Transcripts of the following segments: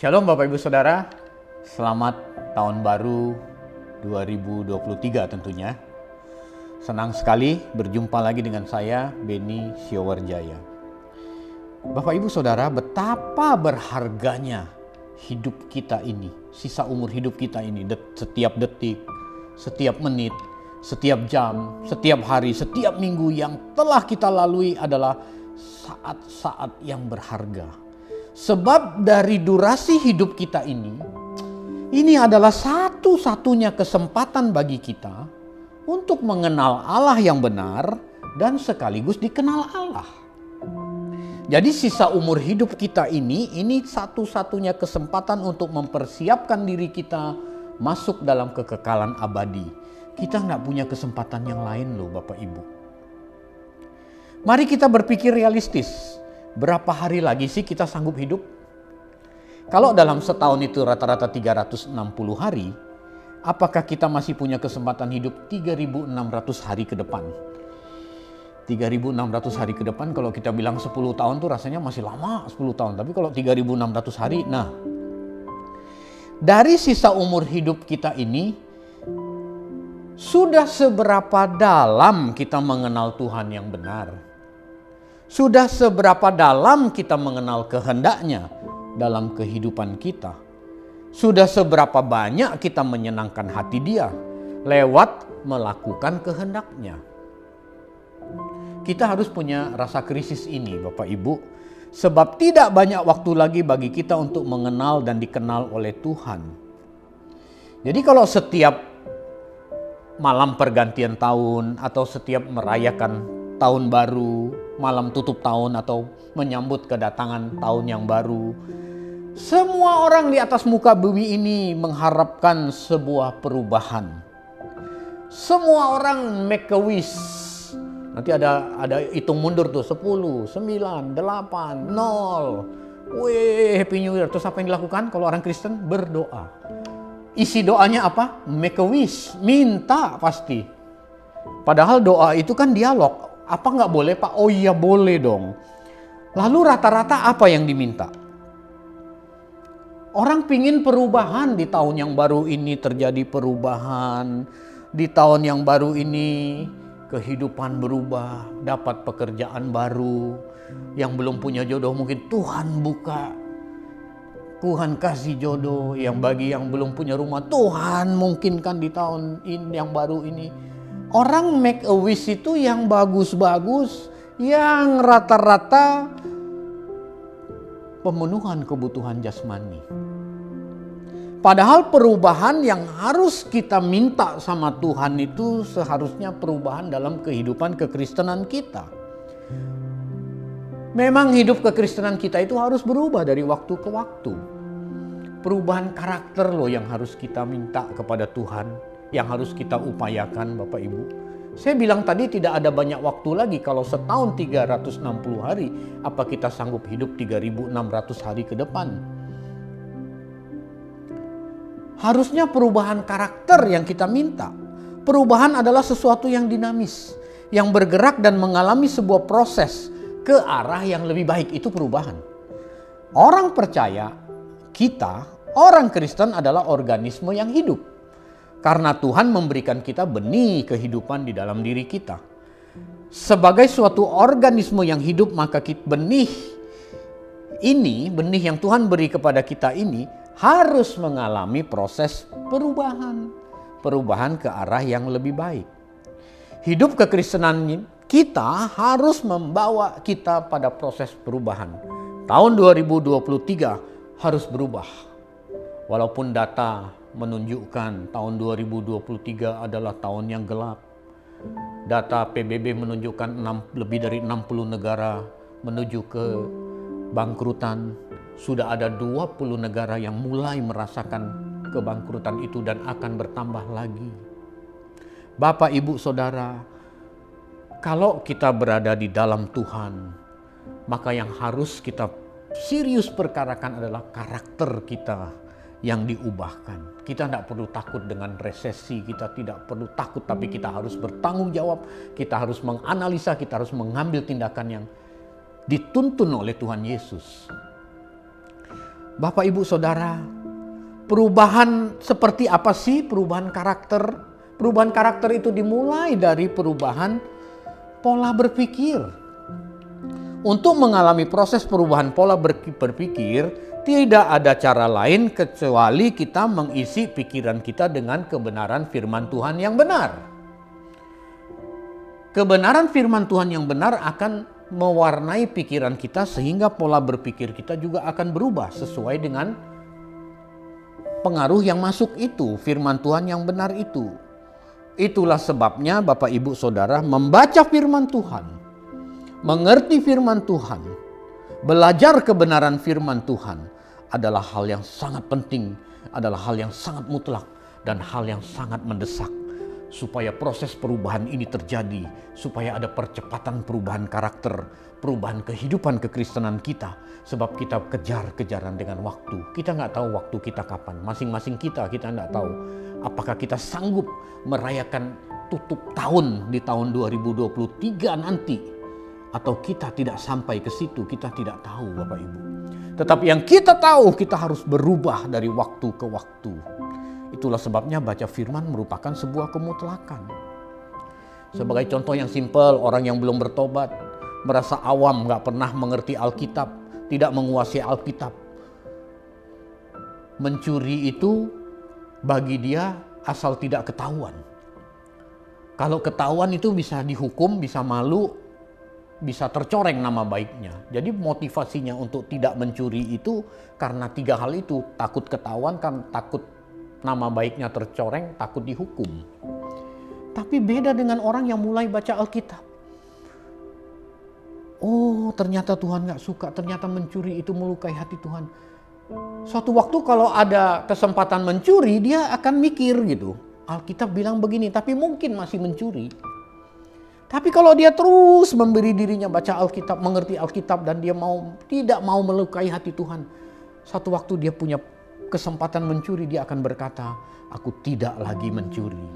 Shalom Bapak Ibu Saudara, selamat tahun baru 2023 tentunya. Senang sekali berjumpa lagi dengan saya, Beni Siowarjaya. Bapak Ibu Saudara, betapa berharganya hidup kita ini, sisa umur hidup kita ini, setiap detik, setiap menit, setiap jam, setiap hari, setiap minggu yang telah kita lalui adalah saat-saat yang berharga. Sebab dari durasi hidup kita ini adalah satu-satunya kesempatan bagi kita untuk mengenal Allah yang benar dan sekaligus dikenal Allah. Jadi sisa umur hidup kita ini satu-satunya kesempatan untuk mempersiapkan diri kita masuk dalam kekekalan abadi. Kita nggak punya kesempatan yang lain loh Bapak Ibu. Mari kita berpikir realistis. Berapa hari lagi sih kita sanggup hidup? Kalau dalam setahun itu rata-rata 360 hari, apakah kita masih punya kesempatan hidup 3.600 hari ke depan? 3.600 hari ke depan kalau kita bilang 10 tahun tuh rasanya masih lama 10 tahun. Tapi kalau 3.600 hari, nah dari sisa umur hidup kita ini, sudah seberapa dalam kita mengenal Tuhan yang benar? Sudah seberapa dalam kita mengenal kehendaknya dalam kehidupan kita? Sudah seberapa banyak kita menyenangkan hati Dia lewat melakukan kehendaknya? Kita harus punya rasa krisis ini Bapak Ibu. Sebab tidak banyak waktu lagi bagi kita untuk mengenal dan dikenal oleh Tuhan. Jadi kalau setiap malam pergantian tahun atau setiap merayakan tahun baru, malam tutup tahun atau menyambut kedatangan tahun yang baru, semua orang di atas muka bumi ini mengharapkan sebuah perubahan. Semua orang make a wish. Nanti ada hitung mundur tuh 10, 9, 8, 0. Wih, Happy New Year. Terus apa yang dilakukan kalau orang Kristen? Berdoa. Isi doanya apa? Make a wish. Minta pasti. Padahal doa itu kan dialog. Apa nggak boleh Pak? Oh iya boleh dong. Lalu rata-rata apa yang diminta? Orang pingin perubahan di tahun yang baru ini terjadi perubahan. Di tahun yang baru ini kehidupan berubah, dapat pekerjaan baru. Yang belum punya jodoh mungkin Tuhan buka. Tuhan kasih jodoh. Yang bagi yang belum punya rumah, Tuhan mungkinkan di tahun ini yang baru ini. Orang make a wish itu yang bagus-bagus, yang rata-rata pemenuhan kebutuhan jasmani. Padahal perubahan yang harus kita minta sama Tuhan itu seharusnya perubahan dalam kehidupan kekristenan kita. Memang hidup kekristenan kita itu harus berubah dari waktu ke waktu. Perubahan karakter loh yang harus kita minta kepada Tuhan. Yang harus kita upayakan Bapak Ibu. Saya bilang tadi tidak ada banyak waktu lagi. Kalau setahun 360 hari, apa kita sanggup hidup 3.600 hari ke depan? Harusnya perubahan karakter yang kita minta. Perubahan adalah sesuatu yang dinamis, yang bergerak dan mengalami sebuah proses ke arah yang lebih baik. Itu perubahan. Orang percaya, kita, orang Kristen adalah organisme yang hidup. Karena Tuhan memberikan kita benih kehidupan di dalam diri kita. Sebagai suatu organisme yang hidup, maka benih yang Tuhan beri kepada kita ini harus mengalami proses perubahan. Perubahan ke arah yang lebih baik. Hidup kekristenan kita harus membawa kita pada proses perubahan. Tahun 2023 harus berubah. Walaupun data menunjukkan tahun 2023 adalah tahun yang gelap. Data PBB menunjukkan lebih dari 60 negara menuju ke bangkrutan. Sudah ada 20 negara yang mulai merasakan kebangkrutan itu dan akan bertambah lagi. Bapak, Ibu, Saudara, kalau kita berada di dalam Tuhan, maka yang harus kita serius perkarakan adalah karakter kita yang diubahkan. Kita tidak perlu takut dengan resesi, kita tidak perlu takut, tapi kita harus bertanggung jawab, kita harus menganalisa, kita harus mengambil tindakan yang dituntun oleh Tuhan Yesus. Bapak, Ibu, Saudara, perubahan seperti apa sih perubahan karakter? Perubahan karakter itu dimulai dari perubahan pola berpikir. Untuk mengalami proses perubahan pola berpikir, tidak ada cara lain kecuali kita mengisi pikiran kita dengan kebenaran firman Tuhan yang benar. Kebenaran firman Tuhan yang benar akan mewarnai pikiran kita sehingga pola berpikir kita juga akan berubah sesuai dengan pengaruh yang masuk itu, firman Tuhan yang benar itu. Itulah sebabnya Bapak, Ibu, Saudara membaca firman Tuhan, mengerti firman Tuhan, belajar kebenaran firman Tuhan adalah hal yang sangat penting, adalah hal yang sangat mutlak dan hal yang sangat mendesak supaya proses perubahan ini terjadi, supaya ada percepatan perubahan karakter, perubahan kehidupan kekristenan kita. Sebab kita kejar-kejaran dengan waktu. Kita nggak tahu waktu kita kapan. Masing-masing kita nggak tahu. Apakah kita sanggup merayakan tutup tahun di tahun 2023 nanti. Atau kita tidak sampai ke situ, kita tidak tahu Bapak Ibu. Tetapi yang kita tahu, kita harus berubah dari waktu ke waktu. Itulah sebabnya baca firman merupakan sebuah kemutlakan. Sebagai contoh yang simpel, orang yang belum bertobat, merasa awam, gak pernah mengerti Alkitab, tidak menguasai Alkitab. Mencuri itu bagi dia asal tidak ketahuan. Kalau ketahuan itu bisa dihukum, bisa malu, bisa tercoreng nama baiknya. Jadi motivasinya untuk tidak mencuri itu karena 3 hal itu. Takut ketahuan, kan takut nama baiknya tercoreng, takut dihukum. Tapi beda dengan orang yang mulai baca Alkitab. Oh, ternyata Tuhan gak suka, ternyata mencuri itu melukai hati Tuhan. Suatu waktu kalau ada kesempatan mencuri, dia akan mikir gitu. Alkitab bilang begini, tapi mungkin masih mencuri. Tapi kalau dia terus memberi dirinya baca Alkitab, mengerti Alkitab, dan dia tidak mau melukai hati Tuhan, satu waktu dia punya kesempatan mencuri, dia akan berkata, aku tidak lagi mencuri.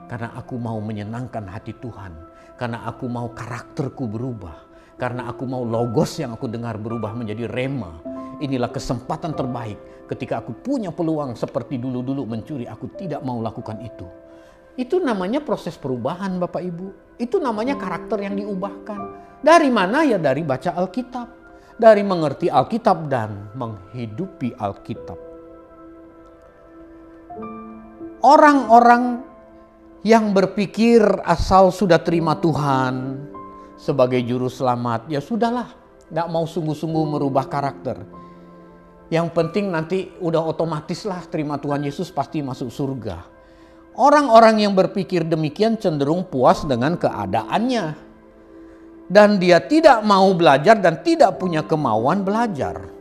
Karena aku mau menyenangkan hati Tuhan. Karena aku mau karakterku berubah. Karena aku mau logos yang aku dengar berubah menjadi rema. Inilah kesempatan terbaik. Ketika aku punya peluang seperti dulu-dulu mencuri, aku tidak mau lakukan itu. Itu namanya proses perubahan Bapak Ibu. Itu namanya karakter yang diubahkan. Dari mana? Ya dari baca Alkitab. Dari mengerti Alkitab dan menghidupi Alkitab. Orang-orang yang berpikir asal sudah terima Tuhan sebagai juru selamat, ya sudahlah, gak mau sungguh-sungguh merubah karakter. Yang penting nanti udah otomatis lah terima Tuhan Yesus pasti masuk surga. Orang-orang yang berpikir demikian cenderung puas dengan keadaannya. Dan dia tidak mau belajar dan tidak punya kemauan belajar.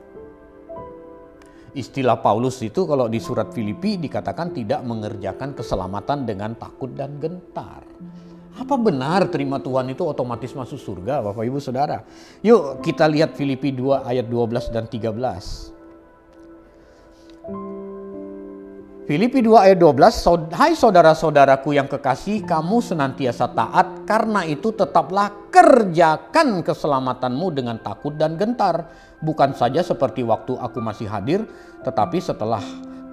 Istilah Paulus itu kalau di surat Filipi dikatakan tidak mengerjakan keselamatan dengan takut dan gentar. Apa benar terima Tuhan itu otomatis masuk surga Bapak Ibu Saudara? Yuk kita lihat Filipi 2 ayat 12 dan 13. Filipi 2 ayat 12, hai saudara-saudaraku yang kekasih, kamu senantiasa taat, karena itu tetaplah kerjakan keselamatanmu dengan takut dan gentar. Bukan saja seperti waktu aku masih hadir, tetapi setelah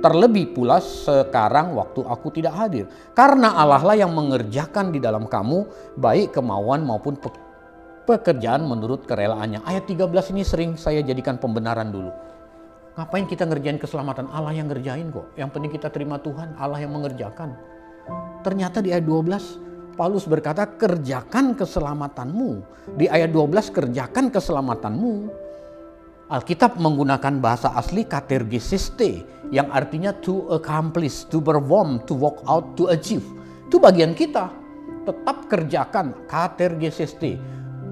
terlebih pula sekarang waktu aku tidak hadir. Karena Allah lah yang mengerjakan di dalam kamu, baik kemauan maupun pekerjaan menurut kerelaannya. Ayat 13 ini sering saya jadikan pembenaran dulu. Ngapain kita ngerjain keselamatan? Allah yang ngerjain kok. Yang penting kita terima Tuhan, Allah yang mengerjakan. Ternyata di ayat 12, Paulus berkata kerjakan keselamatanmu. Di ayat 12 kerjakan keselamatanmu. Alkitab menggunakan bahasa asli katergeseste yang artinya to accomplish, to perform, to walk out, to achieve. Itu bagian kita. Tetap kerjakan katergeseste,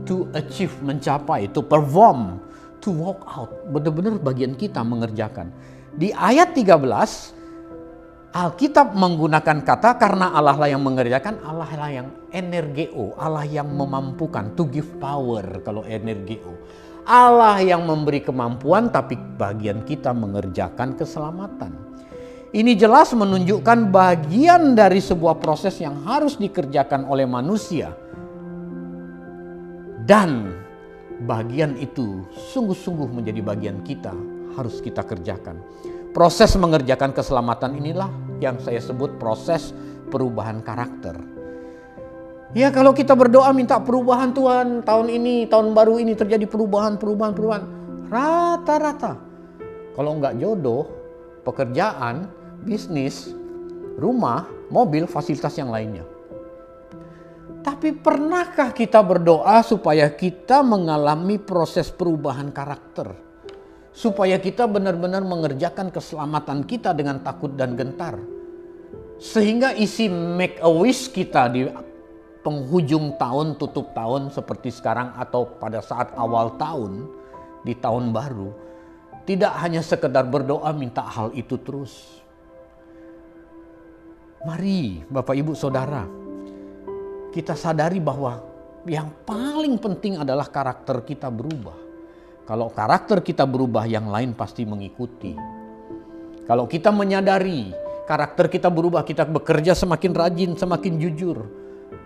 to achieve, mencapai, to perform, to walk out, benar-benar bagian kita mengerjakan. Di ayat 13, Alkitab menggunakan kata karena Allah lah yang mengerjakan, Allah lah yang energeo, Allah yang memampukan, to give power kalau energeo. Allah yang memberi kemampuan tapi bagian kita mengerjakan keselamatan. Ini jelas menunjukkan bagian dari sebuah proses yang harus dikerjakan oleh manusia. Dan bagian itu sungguh-sungguh menjadi bagian kita harus kita kerjakan. Proses mengerjakan keselamatan inilah yang saya sebut proses perubahan karakter. Ya, kalau kita berdoa minta perubahan Tuhan, tahun ini, tahun baru ini terjadi perubahan. Rata-rata. Kalau enggak jodoh, pekerjaan, bisnis, rumah, mobil, fasilitas yang lainnya. Tapi pernahkah kita berdoa supaya kita mengalami proses perubahan karakter? Supaya kita benar-benar mengerjakan keselamatan kita dengan takut dan gentar. Sehingga isi make a wish kita di penghujung tahun, tutup tahun seperti sekarang atau pada saat awal tahun, di tahun baru, tidak hanya sekedar berdoa minta hal itu terus. Mari Bapak Ibu Saudara, kita sadari bahwa yang paling penting adalah karakter kita berubah. Kalau karakter kita berubah, yang lain pasti mengikuti. Kalau kita menyadari karakter kita berubah, kita bekerja semakin rajin, semakin jujur,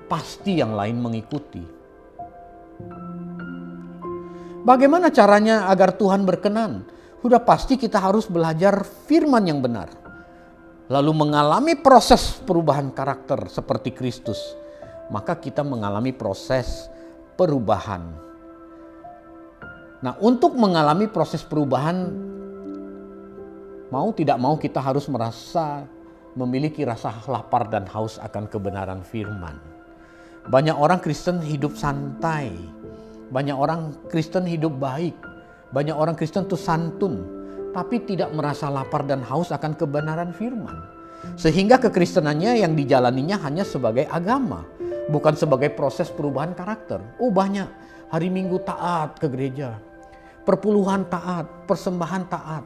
pasti yang lain mengikuti. Bagaimana caranya agar Tuhan berkenan? Sudah pasti kita harus belajar firman yang benar. Lalu mengalami proses perubahan karakter seperti Kristus. Maka kita mengalami proses perubahan. Nah, untuk mengalami proses perubahan, mau tidak mau kita harus memiliki rasa lapar dan haus akan kebenaran firman. Banyak orang Kristen hidup santai. Banyak orang Kristen hidup baik. Banyak orang Kristen itu santun. Tapi tidak merasa lapar dan haus akan kebenaran firman. Sehingga kekristenannya yang dijalaninya hanya sebagai agama. Bukan sebagai proses perubahan karakter. Oh, banyak. Hari Minggu taat ke gereja. Perpuluhan taat. Persembahan taat.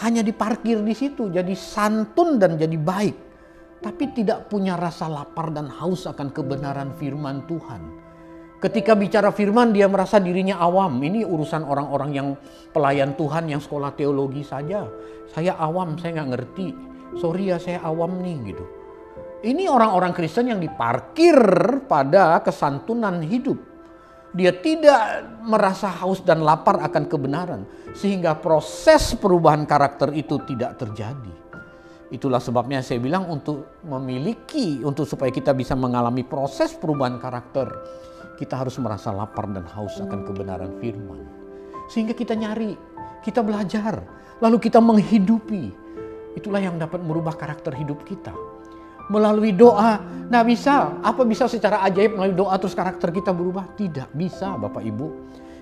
Hanya diparkir di situ. Jadi santun dan jadi baik. Tapi tidak punya rasa lapar dan haus akan kebenaran firman Tuhan. Ketika bicara firman dia merasa dirinya awam. Ini urusan orang-orang yang pelayan Tuhan yang sekolah teologi saja. Saya awam, saya nggak ngerti. Sorry ya, saya awam nih gitu. Ini orang-orang Kristen yang diparkir pada kesantunan hidup. Dia tidak merasa haus dan lapar akan kebenaran. Sehingga proses perubahan karakter itu tidak terjadi. Itulah sebabnya saya bilang untuk supaya kita bisa mengalami proses perubahan karakter, kita harus merasa lapar dan haus akan kebenaran firman. Sehingga kita nyari, kita belajar, lalu kita menghidupi. Itulah yang dapat merubah karakter hidup kita. Melalui doa, nggak bisa. Apa bisa secara ajaib melalui doa terus karakter kita berubah? Tidak bisa Bapak Ibu.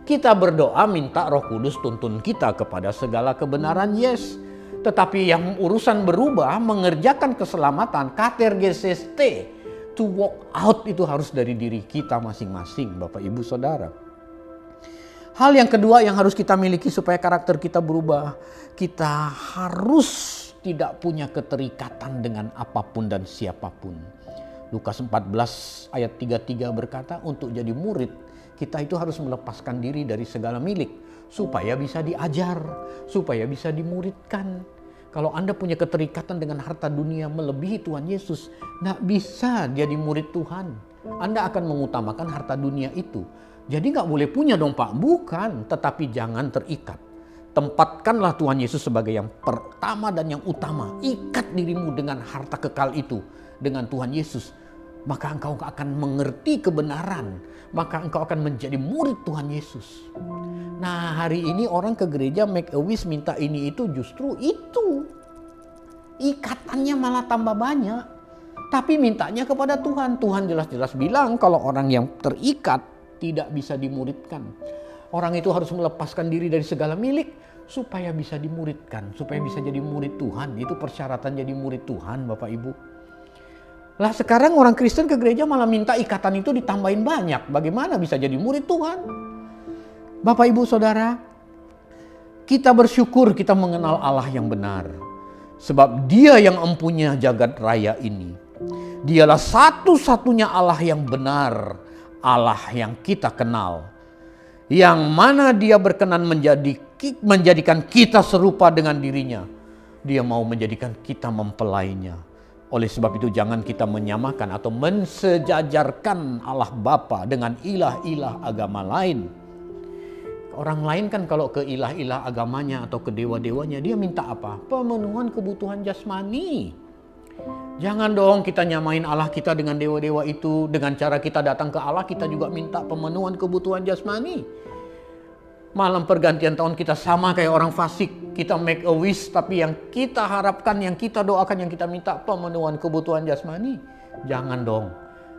Kita berdoa minta Roh Kudus tuntun kita kepada segala kebenaran, yes. Tetapi yang urusan berubah, mengerjakan keselamatan, katergeseste, to walk out itu harus dari diri kita masing-masing, Bapak Ibu Saudara. Hal yang kedua yang harus kita miliki supaya karakter kita berubah, kita harus tidak punya keterikatan dengan apapun dan siapapun. Lukas 14 ayat 33 berkata, untuk jadi murid, kita itu harus melepaskan diri dari segala milik, supaya bisa diajar, supaya bisa dimuridkan. Kalau Anda punya keterikatan dengan harta dunia melebihi Tuhan Yesus, nggak bisa jadi murid Tuhan. Anda akan mengutamakan harta dunia itu. Jadi nggak boleh punya dong Pak. Bukan, tetapi jangan terikat. Tempatkanlah Tuhan Yesus sebagai yang pertama dan yang utama. Ikat dirimu dengan harta kekal itu, dengan Tuhan Yesus. Maka engkau akan mengerti kebenaran. Maka engkau akan menjadi murid Tuhan Yesus. Nah, hari ini orang ke gereja make a wish minta ini itu justru itu. Ikatannya malah tambah banyak. Tapi mintanya kepada Tuhan. Tuhan jelas-jelas bilang kalau orang yang terikat tidak bisa dimuridkan. Orang itu harus melepaskan diri dari segala milik supaya bisa dimuridkan. Supaya bisa jadi murid Tuhan. Itu persyaratan jadi murid Tuhan Bapak Ibu. Lah sekarang orang Kristen ke gereja malah minta ikatan itu ditambahin banyak. Bagaimana bisa jadi murid Tuhan? Bapak Ibu Saudara, kita bersyukur kita mengenal Allah yang benar. Sebab Dia yang empunya jagat raya ini. Dialah satu-satunya Allah yang benar. Allah yang kita kenal. Yang mana Dia berkenan menjadikan kita serupa dengan dirinya. Dia mau menjadikan kita mempelainya. Oleh sebab itu jangan kita menyamakan atau mensejajarkan Allah Bapa dengan ilah-ilah agama lain. Orang lain kan kalau ke ilah-ilah agamanya atau ke dewa-dewanya, dia minta apa? Pemenuhan kebutuhan jasmani. Jangan dong kita nyamain Allah kita dengan dewa-dewa itu. Dengan cara kita datang ke Allah, kita juga minta pemenuhan kebutuhan jasmani. Malam pergantian tahun kita sama kayak orang fasik. Kita make a wish, tapi yang kita harapkan, yang kita doakan, yang kita minta pemenuhan kebutuhan jasmani. Jangan dong.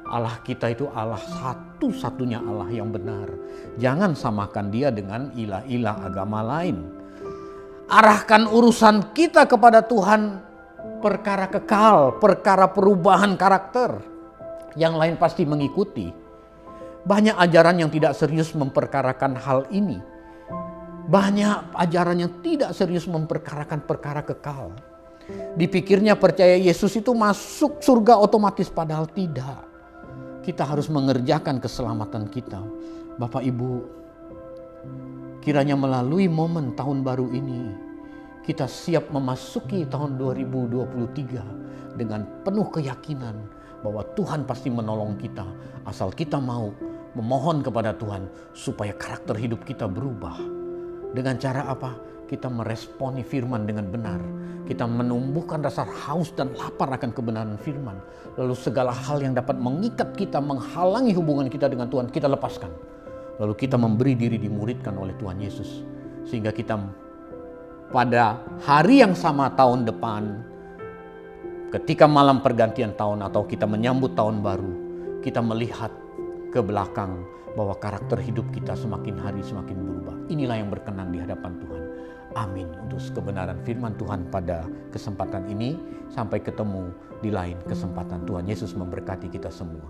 Allah kita itu Allah satu-satunya Allah yang benar. Jangan samakan dia dengan ilah-ilah agama lain. Arahkan urusan kita kepada Tuhan, perkara kekal, perkara perubahan karakter. Yang lain pasti mengikuti. Banyak ajaran yang tidak serius memperkarakan hal ini. Banyak ajaran yang tidak serius memperkarakan perkara kekal. Dipikirnya percaya Yesus itu masuk surga otomatis, padahal tidak. Kita harus mengerjakan keselamatan kita. Bapak Ibu, kiranya melalui momen tahun baru ini, kita siap memasuki tahun 2023 dengan penuh keyakinan bahwa Tuhan pasti menolong kita. Asal kita mau memohon kepada Tuhan supaya karakter hidup kita berubah. Dengan cara apa? Kita meresponi firman dengan benar. Kita menumbuhkan rasa haus dan lapar akan kebenaran firman. Lalu segala hal yang dapat mengikat kita, menghalangi hubungan kita dengan Tuhan, kita lepaskan. Lalu kita memberi diri dimuridkan oleh Tuhan Yesus. Sehingga kita pada hari yang sama tahun depan, ketika malam pergantian tahun atau kita menyambut tahun baru, kita melihat ke belakang bahwa karakter hidup kita semakin hari semakin berubah. Inilah yang berkenan di hadapan Tuhan. Amin. Untuk kebenaran firman Tuhan pada kesempatan ini. Sampai ketemu di lain kesempatan. Tuhan Yesus memberkati kita semua.